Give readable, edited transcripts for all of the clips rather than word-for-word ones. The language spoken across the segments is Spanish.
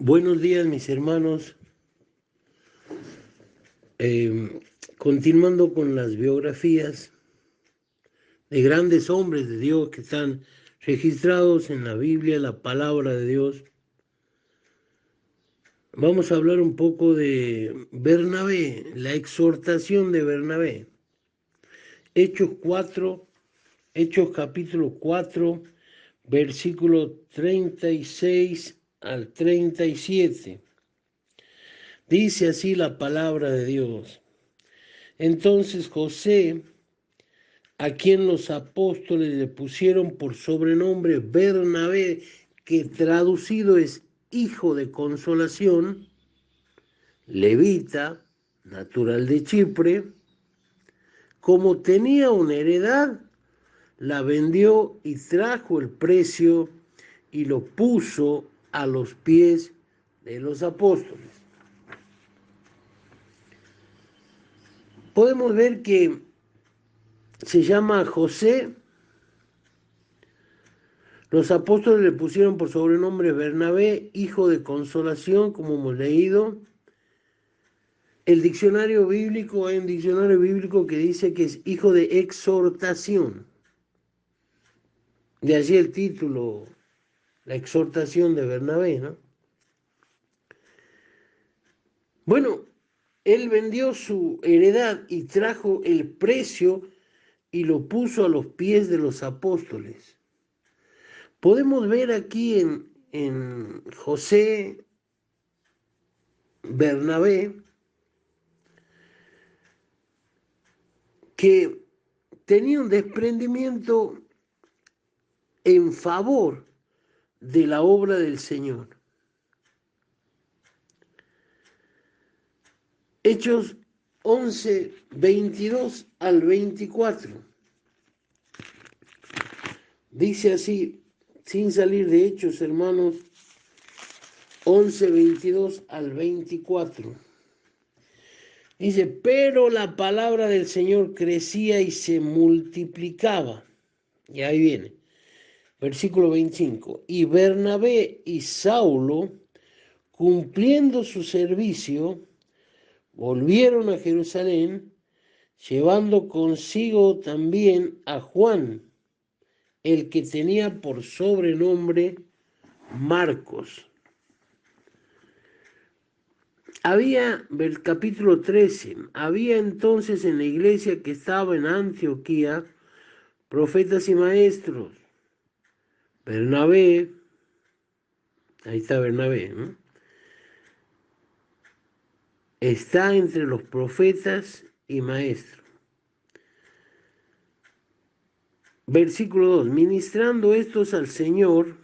Buenos días, mis hermanos. Eh, Continuando con las biografías de grandes hombres de Dios que están registrados en la Biblia, la palabra de Dios, vamos a hablar un poco de Bernabé, la exhortación de Bernabé. Hechos 4, Hechos capítulo 4, versículo 36 al 37. Dice así la palabra de Dios. Entonces José, a quien los apóstoles le pusieron por sobrenombre Bernabé, que traducido es hijo de consolación, levita, natural de Chipre, como tenía una heredad, la vendió y trajo el precio y lo puso a los pies de los apóstoles. Podemos ver que se llama José. Los apóstoles le pusieron por sobrenombre Bernabé, hijo de consolación, como hemos leído. El diccionario bíblico, hay un diccionario bíblico que dice que es hijo de exhortación. De allí el título, la exhortación de Bernabé, ¿no? Bueno, él vendió su heredad y trajo el precio y lo puso a los pies de los apóstoles. Podemos ver aquí en José Bernabé que tenía un desprendimiento en favor de la obra del Señor. Hechos 11, 22 al 24. Dice así, sin salir de Hechos, hermanos, 11, 22 al 24. Dice, pero la palabra del Señor crecía y se multiplicaba. Y ahí viene, versículo 25. Y Bernabé y Saulo, cumpliendo su servicio, volvieron a Jerusalén, llevando consigo también a Juan, el que tenía por sobrenombre Marcos. Había, el capítulo 13, había entonces en la iglesia que estaba en Antioquía profetas y maestros. Bernabé, ahí está Bernabé, ¿no? Está entre los profetas y maestros. Versículo 2, ministrando estos al Señor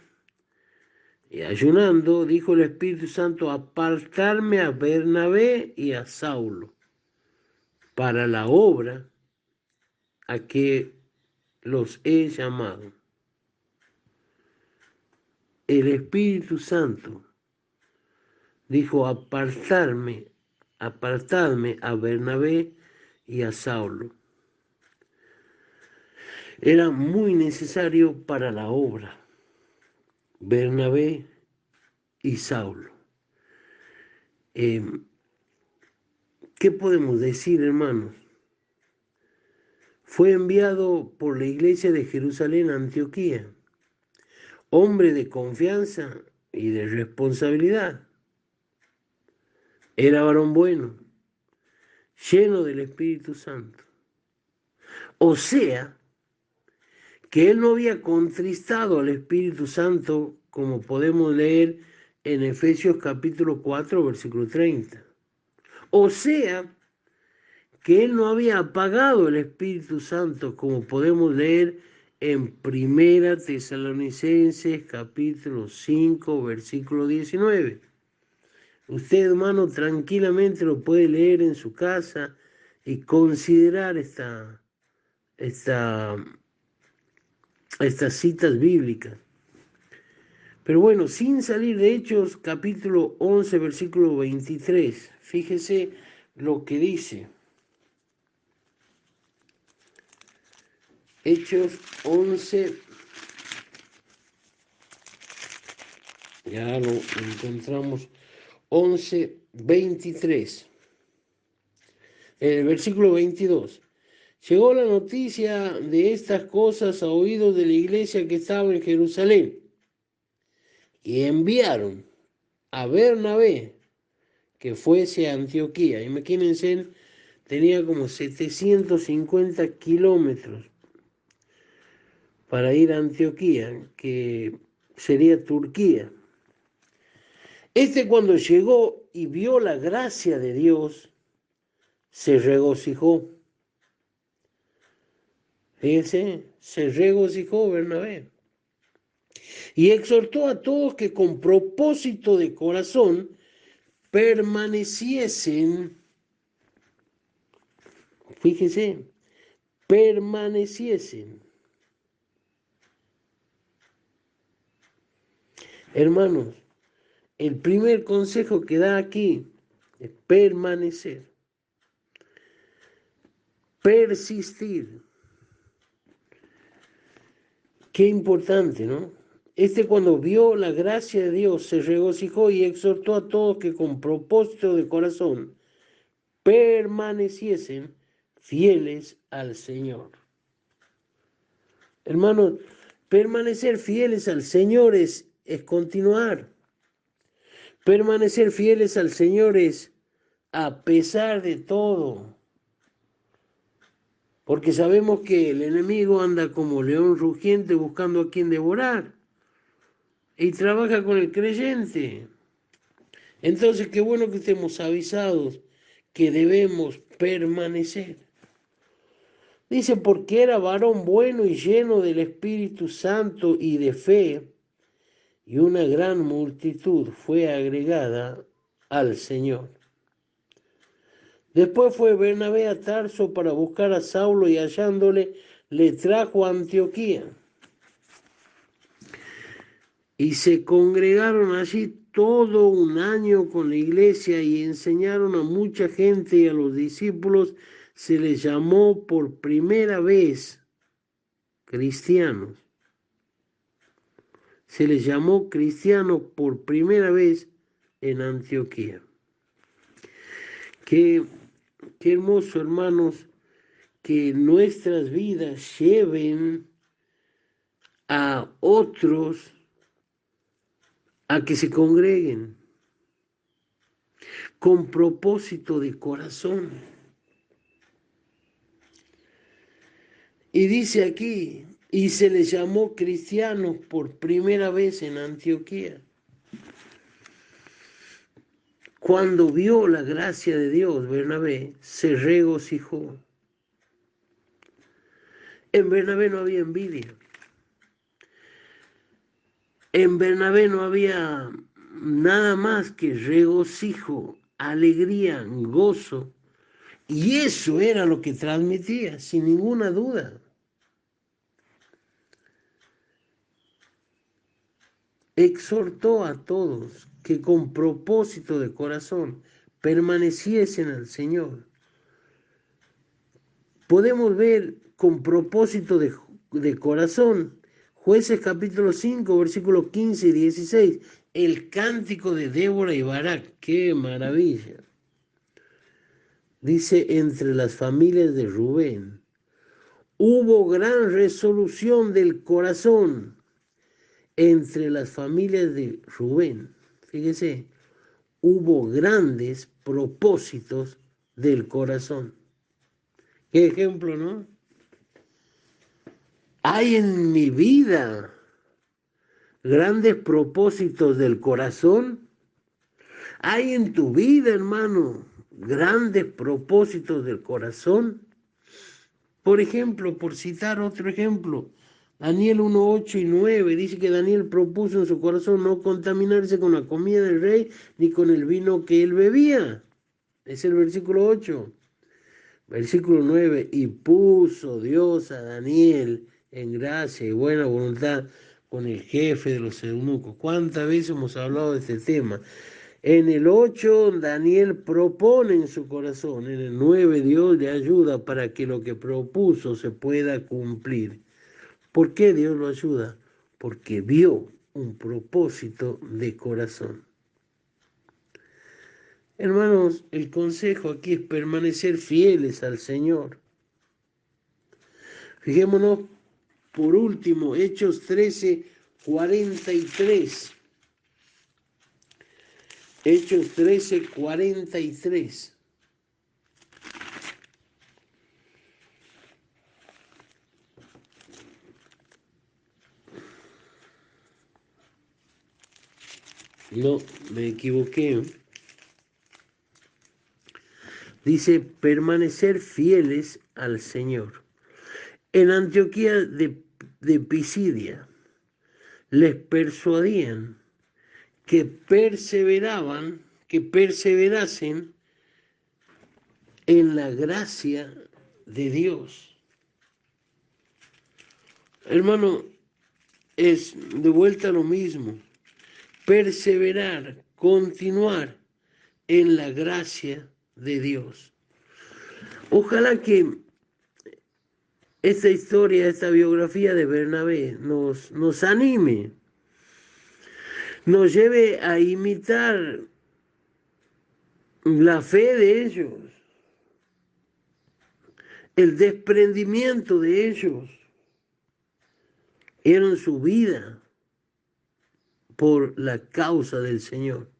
y ayunando, dijo el Espíritu Santo, apartarme a Bernabé y a Saulo para la obra a que los he llamado. El Espíritu Santo dijo, apartarme a Bernabé y a Saulo. Era muy necesario para la obra, Bernabé y Saulo. ¿Qué podemos decir, hermanos? Fue enviado por la iglesia de Jerusalén a Antioquía, hombre de confianza y de responsabilidad. Era varón bueno, lleno del Espíritu Santo. O sea, que él no había contristado al Espíritu Santo, como podemos leer en Efesios capítulo 4, versículo 30. O sea, que él no había apagado el Espíritu Santo, como podemos leer en Primera Tesalonicenses capítulo 5, versículo 19. Usted, hermano, tranquilamente lo puede leer en su casa y considerar estas citas bíblicas. Pero bueno, sin salir de Hechos capítulo 11, versículo 23, fíjese lo que dice. Hechos 11, Ya lo encontramos. 11:23. El versículo 22. Llegó la noticia de estas cosas a oídos de la iglesia que estaba en Jerusalén y enviaron a Bernabé que fuese a Antioquía. Imagínense, tenía como 750 kilómetros para ir a Antioquía, que sería Turquía. Cuando llegó y vio la gracia de Dios, se regocijó. Fíjense, se regocijó Bernabé. Y exhortó a todos que con propósito de corazón permaneciesen, fíjese, permaneciesen. Hermanos, el primer consejo que da aquí es permanecer, persistir. Qué importante, ¿no? Cuando vio la gracia de Dios se regocijó y exhortó a todos que con propósito de corazón permaneciesen fieles al Señor. Hermanos, permanecer fieles al Señor es continuar. Permanecer fieles al Señor es a pesar de todo. Porque sabemos que el enemigo anda como león rugiente buscando a quien devorar. Y trabaja con el creyente. Entonces, qué bueno que estemos avisados que debemos permanecer. Dice, porque era varón bueno y lleno del Espíritu Santo y de fe, y una gran multitud fue agregada al Señor. Después fue Bernabé a Tarso para buscar a Saulo y hallándole, le trajo a Antioquía. Y se congregaron allí todo un año con la iglesia y enseñaron a mucha gente y a los discípulos se les llamó por primera vez cristianos. Se les llamó cristianos por primera vez en Antioquía. Qué hermoso, hermanos, que nuestras vidas lleven a otros a que se congreguen con propósito de corazón. Y dice aquí, y se les llamó cristianos por primera vez en Antioquía. Cuando vio la gracia de Dios, Bernabé se regocijó. En Bernabé no había envidia. En Bernabé no había nada más que regocijo, alegría, gozo. Y eso era lo que transmitía, sin ninguna duda. Exhortó a todos que con propósito de corazón permaneciesen al Señor. Podemos ver con propósito de corazón, Jueces capítulo 5, versículos 15 y 16, el cántico de Débora y Barak. ¡Qué maravilla! Dice, entre las familias de Rubén, hubo gran resolución del corazón entre las familias de Rubén. Fíjese, hubo grandes propósitos del corazón. Qué ejemplo, ¿no? Hay en mi vida grandes propósitos del corazón. Hay en tu vida, hermano, grandes propósitos del corazón. Por ejemplo, por citar otro ejemplo, Daniel 1, 8 y 9 dice que Daniel propuso en su corazón no contaminarse con la comida del rey ni con el vino que él bebía. Es el versículo 8. Versículo 9, y puso Dios a Daniel en gracia y buena voluntad con el jefe de los eunucos. ¿Cuántas veces hemos hablado de este tema? En el 8, Daniel propone en su corazón. En el 9, Dios le ayuda para que lo que propuso se pueda cumplir. ¿Por qué Dios lo ayuda? Porque vio un propósito de corazón. Hermanos, el consejo aquí es permanecer fieles al Señor. Fijémonos por último, Hechos 13:43. Hechos 13:43. No, me equivoqué. Dice, permanecer fieles al Señor. En Antioquía de Pisidia les persuadían que perseverasen en la gracia de Dios. Hermano, es de vuelta lo mismo. Perseverar, continuar en la gracia de Dios. Ojalá que esta historia, esta biografía de Bernabé nos anime, nos lleve a imitar la fe de ellos, el desprendimiento de ellos, dieron su vida por la causa del Señor.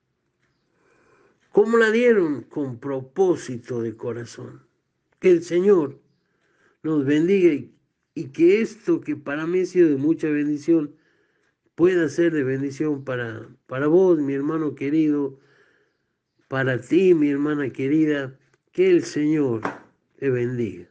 ¿Cómo la dieron? Con propósito de corazón. Que el Señor nos bendiga y que esto que para mí ha sido de mucha bendición pueda ser de bendición para vos, mi hermano querido, para ti, mi hermana querida. Que el Señor te bendiga.